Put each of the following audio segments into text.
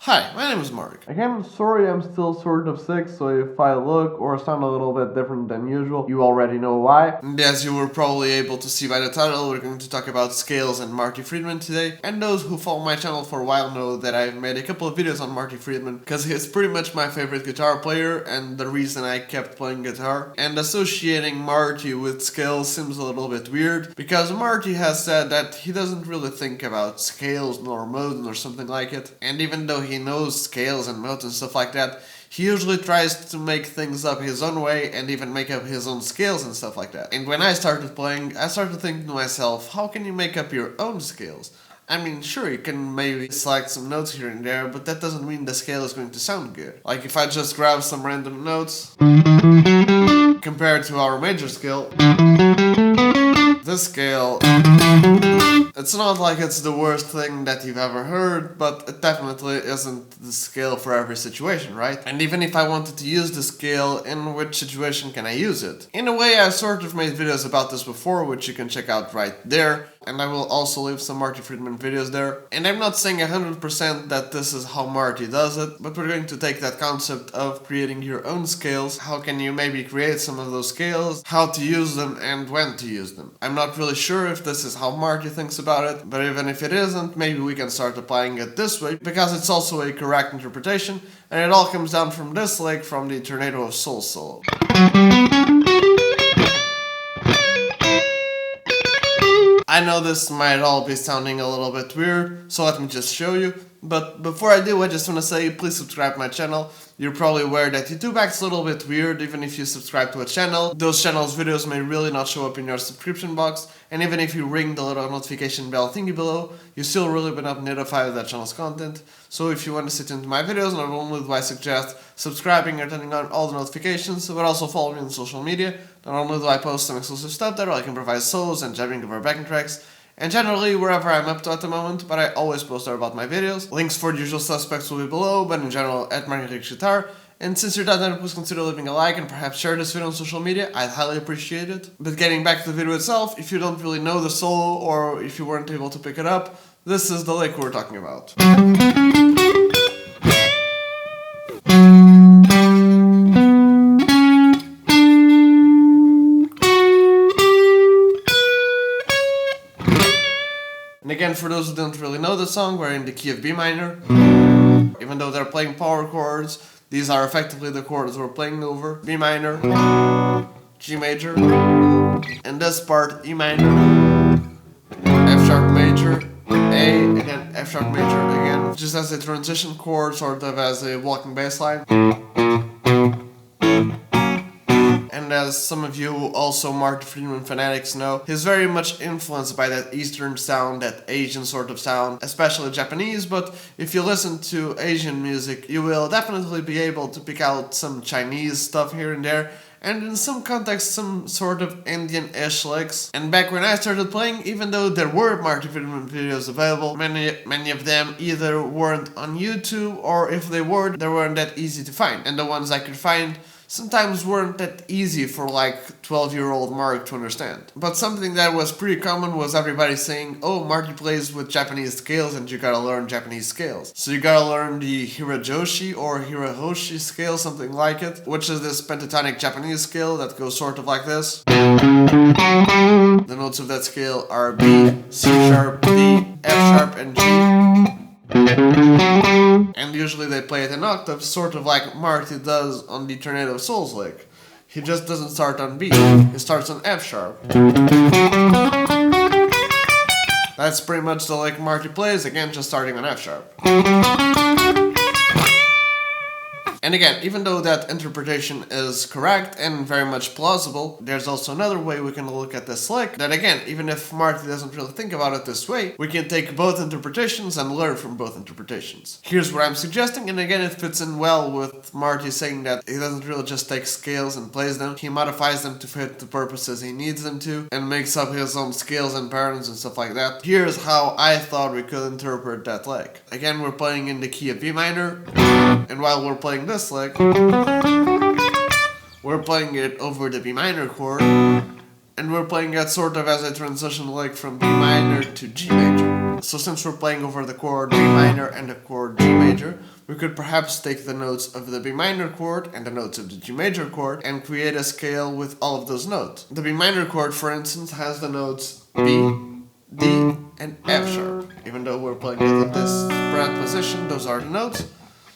Hi, my name is Mark. Again, sorry I'm still sort of sick, so if I look or sound a little bit different than usual, you already know why. And as you were probably able to see by the title, we're going to talk about scales and Marty Friedman today. And those who follow my channel for a while know that I've made a couple of videos on Marty Friedman, because he's pretty much my favorite guitar player and the reason I kept playing guitar. And associating Marty with scales seems a little bit weird, because Marty has said that he doesn't really think about scales nor modes or something like it. And even though he knows scales and modes and stuff like that, he usually tries to make things up his own way and even make up his own scales and stuff like that. And when I started playing, I started thinking to myself, how can you make up your own scales? I mean, sure, you can maybe select some notes here and there, but that doesn't mean the scale is going to sound good. Like if I just grab some random notes, compared to our major scale, this scale, it's not like it's the worst thing that you've ever heard, but it definitely isn't the scale for every situation, right? And even if I wanted to use the scale, in which situation can I use it? In a way, I've sort of made videos about this before, which you can check out right there, and I will also leave some Marty Friedman videos there. And I'm not saying 100% that this is how Marty does it, but we're going to take that concept of creating your own scales. How can you maybe create some of those scales, how to use them, and when to use them. I'm not really sure if this is how Marty thinks about it, but even if it isn't, maybe we can start applying it this way, because it's also a correct interpretation, and it all comes down from this lick from the Tornado of Soul solo. I know this might all be sounding a little bit weird, so let me just show you. But before I do, I just want to say, please subscribe to my channel. You're probably aware that YouTube acts a little bit weird even if you subscribe to a channel. Those channels' videos may really not show up in your subscription box, and even if you ring the little notification bell thingy below, you still really be not notified of that channel's content. So if you want to sit into my videos, not only do I suggest subscribing and turning on all the notifications, but also follow me on social media. Not only do I post some exclusive stuff there, I can provide solos and jamming over backing tracks, and generally wherever I'm up to at the moment, but I always post there about my videos. Links for the usual suspects will be below, but in general at Marty Guitar. And since you're done, then please consider leaving a like and perhaps share this video on social media, I'd highly appreciate it. But getting back to the video itself, if you don't really know the solo or if you weren't able to pick it up, this is the lick we're talking about. And again, for those who don't really know the song, we're in the key of B minor. Even though they're playing power chords, these are effectively the chords we're playing over. B minor, G major, and this part E minor, F sharp major, A, and then F sharp major again, just as a transition chord, sort of as a walking bass line. And as some of you also Marty Friedman fanatics know, he's very much influenced by that Eastern sound, that Asian sort of sound, especially Japanese, but if you listen to Asian music, you will definitely be able to pick out some Chinese stuff here and there, and in some contexts some sort of Indian-ish licks. And back when I started playing, even though there were Marty Friedman videos available, many of them either weren't on YouTube, or if they were, they weren't that easy to find. And the ones I could find sometimes weren't that easy for like 12-year-old Mark to understand. But something that was pretty common was everybody saying, oh, Marty plays with Japanese scales and you gotta learn Japanese scales. So you gotta learn the Hirajoshi or Hirahoshi scale, something like it, which is this pentatonic Japanese scale that goes sort of like this. The notes of that scale are B, C sharp, D, F sharp, and G. And usually they play it in octaves, sort of like Marty does on the Tornado of Souls lick. He just doesn't start on B, he starts on F sharp. That's pretty much the lick Marty plays, again just starting on F sharp. And again, even though that interpretation is correct and very much plausible, there's also another way we can look at this lick, that again, even if Marty doesn't really think about it this way, we can take both interpretations and learn from both interpretations. Here's what I'm suggesting, and again it fits in well with Marty saying that he doesn't really just take scales and plays them, he modifies them to fit the purposes he needs them to, and makes up his own scales and patterns and stuff like that. Here's how I thought we could interpret that lick. Again, we're playing in the key of B minor, and while we're playing this lick, we're playing it over the B minor chord, and we're playing it sort of as a transition lick from B minor to G major. So since we're playing over the chord B minor and the chord G major, we could perhaps take the notes of the B minor chord and the notes of the G major chord and create a scale with all of those notes. The B minor chord, for instance, has the notes B, D, and F sharp. Even though we're playing it in this spread position, those are the notes.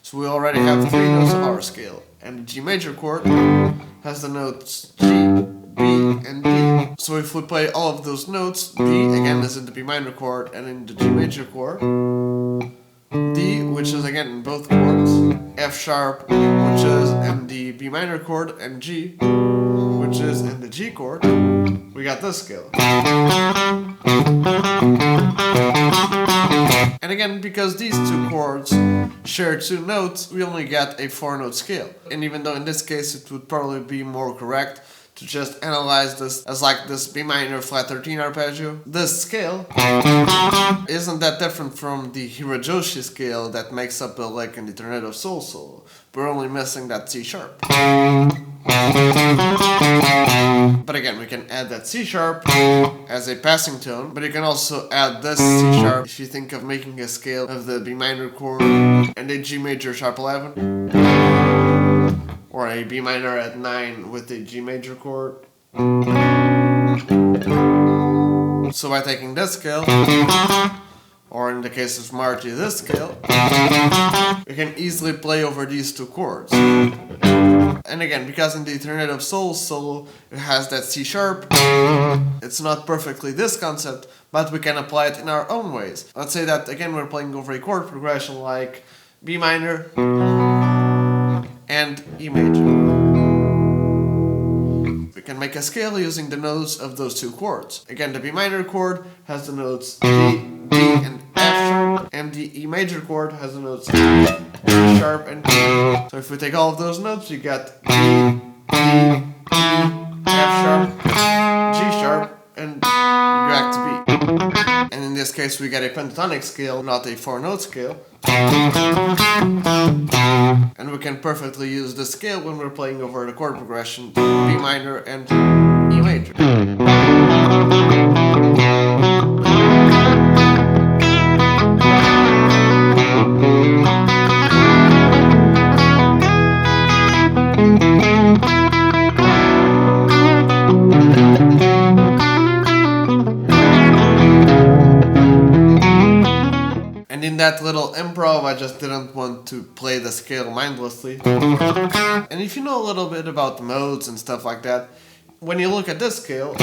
So we already have 3 notes of our scale. And the G major chord has the notes G, B, and D. So if we play all of those notes, B again is in the B minor chord and in the G major chord. D, which is again in both chords. F sharp, which is in the B minor chord, and G, which is in the G chord. We got this scale. And again, because these two chords share 2 notes, we only get a 4-note scale. And even though in this case it would probably be more correct to just analyze this as like this B minor flat 13 arpeggio, this scale isn't that different from the Hirajoshi scale that makes up the lick in the Tornado of Soul solo. We're only missing that C sharp. But again, we can add that C sharp as a passing tone, but you can also add this C sharp if you think of making a scale of the B minor chord and a G major sharp 11, or a B minor at 9 with a G major chord. So by taking this scale, or in the case of Marty, this scale, we can easily play over these 2 chords. And again, because in the Tornado of Soul solo it has that C sharp, it's not perfectly this concept, but we can apply it in our own ways. Let's say that again we're playing over a chord progression like B minor and E major. We can make a scale using the notes of those 2 chords. Again, the B minor chord has the notes D, D, and F sharp, and the E major chord has the notes D, sharp, and D. So if we take all of those notes, you get D, D, E, F sharp, G sharp, and back to B. And in this case, we get a pentatonic scale, not a 4-note scale. And we can perfectly use this scale when we're playing over the chord progression B minor and E major. In that little improv, I just didn't want to play the scale mindlessly. And if you know a little bit about modes and stuff like that, when you look at this scale,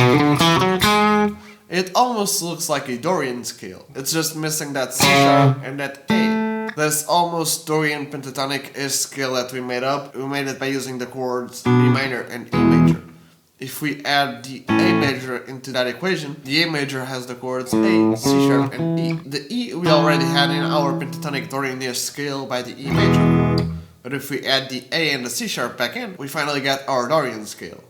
it almost looks like a Dorian scale. It's just missing that C sharp and that A. This almost Dorian pentatonic-ish scale that we made it by using the chords B minor and E major. If we add the A major into that equation, the A major has the chords A, C sharp, and E. The E we already had in our pentatonic Dorian-ish scale by the E major chord. But if we add the A and the C sharp back in, we finally get our Dorian scale.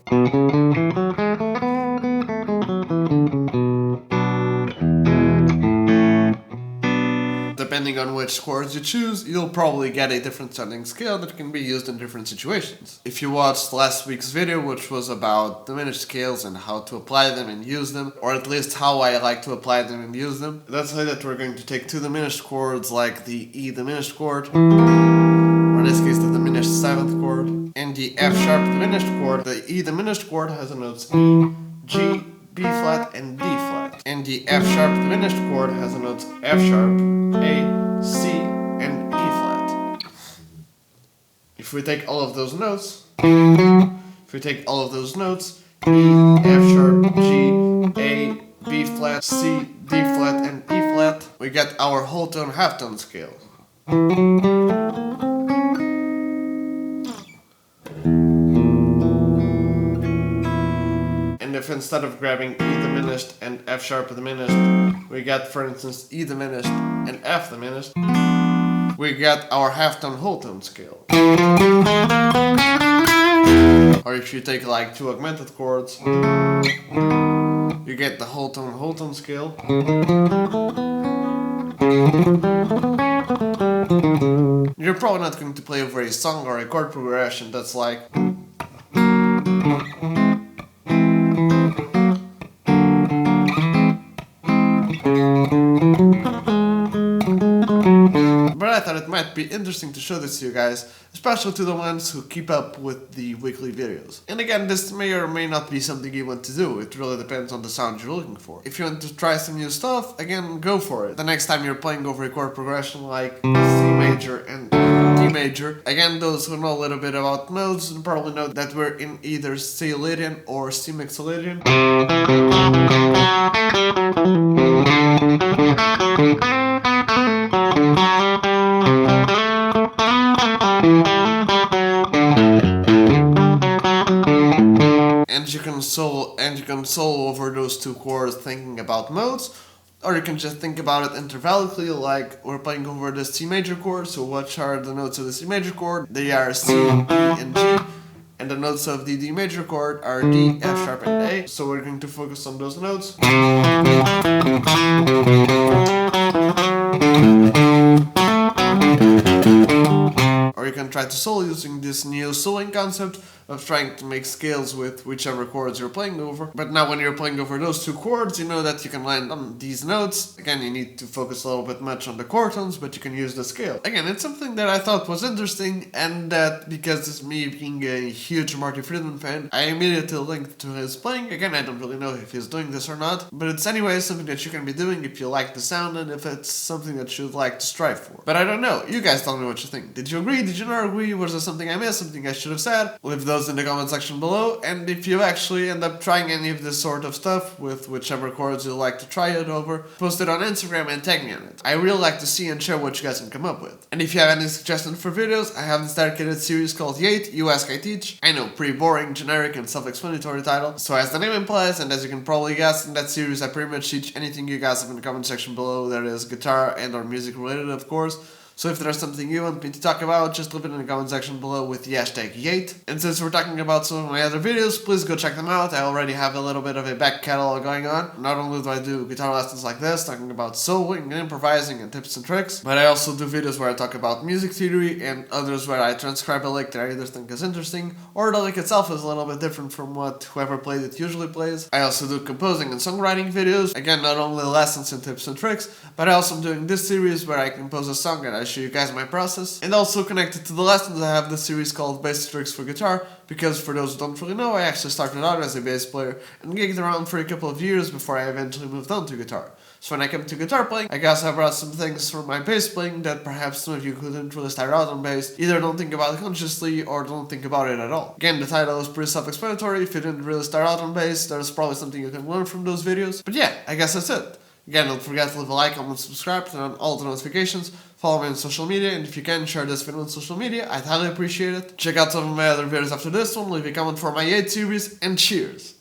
Depending on which chords you choose, you'll probably get a different sounding scale that can be used in different situations. If you watched last week's video, which was about diminished scales and how to apply them and use them, or at least how I like to apply them and use them, let's say that we're going to take 2 diminished chords like the E diminished chord, or in this case the diminished 7th chord, and the F sharp diminished chord. The E diminished chord has the notes E, G, B flat, and D flat. And the F sharp diminished chord has the notes F sharp, A, C, and E flat. If we take all of those notes, E, F sharp, G, A, B flat, C, D flat, and E flat, we get our whole tone halftone scale. And if instead of grabbing E diminished and F sharp diminished, we get, for instance, E diminished and F diminished, we get our halftone whole tone scale. Or if you take like 2 augmented chords, you get the whole tone scale. You're probably not going to play over a song or a chord progression that's like be interesting to show this to you guys, especially to the ones who keep up with the weekly videos. And again, this may or may not be something you want to do, it really depends on the sound you're looking for. If you want to try some new stuff, again, go for it. The next time you're playing over a chord progression like C major and D major, again, those who know a little bit about modes probably know that we're in either C Lydian or C mixolydian. And you can solo over those two chords thinking about modes, or you can just think about it intervallically, like we're playing over the C major chord, so what are the notes of the C major chord? They are C, E, and G, and the notes of the D major chord are D, F sharp, and A, so we're going to focus on those notes. Or you can try to solo using this neo soloing concept of trying to make scales with whichever chords you're playing over. But now when you're playing over those two chords, you know that you can land on these notes. Again, you need to focus a little bit much on the chord tones, but you can use the scale. Again, it's something that I thought was interesting, and that because it's me being a huge Marty Friedman fan, I immediately linked to his playing. Again, I don't really know if he's doing this or not, but it's anyway something that you can be doing if you like the sound and if it's something that you'd like to strive for. But I don't know, you guys tell me what you think. Did you agree? Did you not agree? Was there something I missed? Something I should have said? Leave those in the comment section below, and if you actually end up trying any of this sort of stuff with whichever chords you like to try it over, post it on Instagram and tag me on it. I really like to see and share what you guys can come up with. And if you have any suggestions for videos, I have this dedicated series called Yate, You Ask I Teach. I know, pretty boring, generic, and self-explanatory title. So as the name implies, and as you can probably guess, in that series I pretty much teach anything you guys have in the comment section below that is guitar and or music related, of course. So if there's something you want me to talk about, just leave it in the comment section below with the hashtag Yate. And since we're talking about some of my other videos, please go check them out. I already have a little bit of a back catalog going on. Not only do I do guitar lessons like this, talking about soloing and improvising and tips and tricks, but I also do videos where I talk about music theory and others where I transcribe a lick that I either think is interesting, or the lick itself is a little bit different from what whoever played it usually plays. I also do composing and songwriting videos. Again, not only lessons and tips and tricks, but I also am doing this series where I compose a song and I show you guys my process. And also connected to the lessons, I have this series called Basic Tricks for Guitar, because for those who don't really know, I actually started out as a bass player and gigged around for a couple of years before I eventually moved on to guitar. So when I come to guitar playing, I guess I brought some things from my bass playing that perhaps some of you who didn't really start out on bass either don't think about it consciously or don't think about it at all. Again, the title is pretty self-explanatory. If you didn't really start out on bass, there's probably something you can learn from those videos. But yeah, I guess that's it. Again, don't forget to leave a like, comment, subscribe, turn on all the notifications, follow me on social media, and if you can, share this video on social media, I'd highly appreciate it. Check out some of my other videos after this one, leave a comment for my Yate series, and cheers!